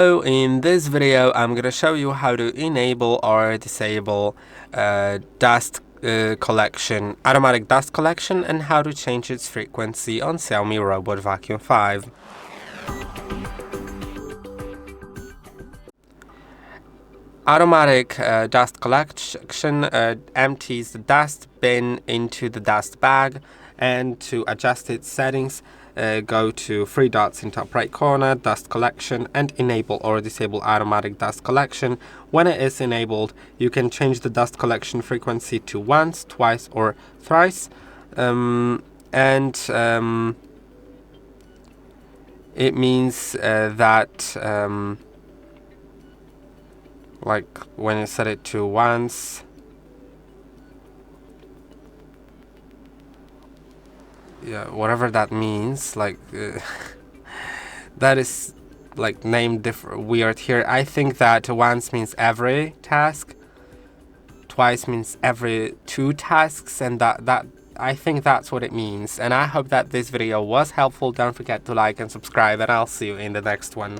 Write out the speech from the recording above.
So in this video, I'm going to show you how to enable or disable dust collection, automatic dust collection, and how to change its frequency on XIAOMI Robot Vacuum 5. Automatic dust collection empties the dust bin into the dust bag, and to adjust its settings, go to three dots in top right corner, dust collection, and enable or disable automatic dust collection. When it is enabled, you can change the dust collection frequency to once, twice, or thrice, it means that like when you set it to once, whatever that means, like that is like named weird here. I think that once means every task, twice means every 2 tasks, and that I think that's what it means. And I hope that this video was helpful. Don't forget to like and subscribe, and I'll see you in the next one.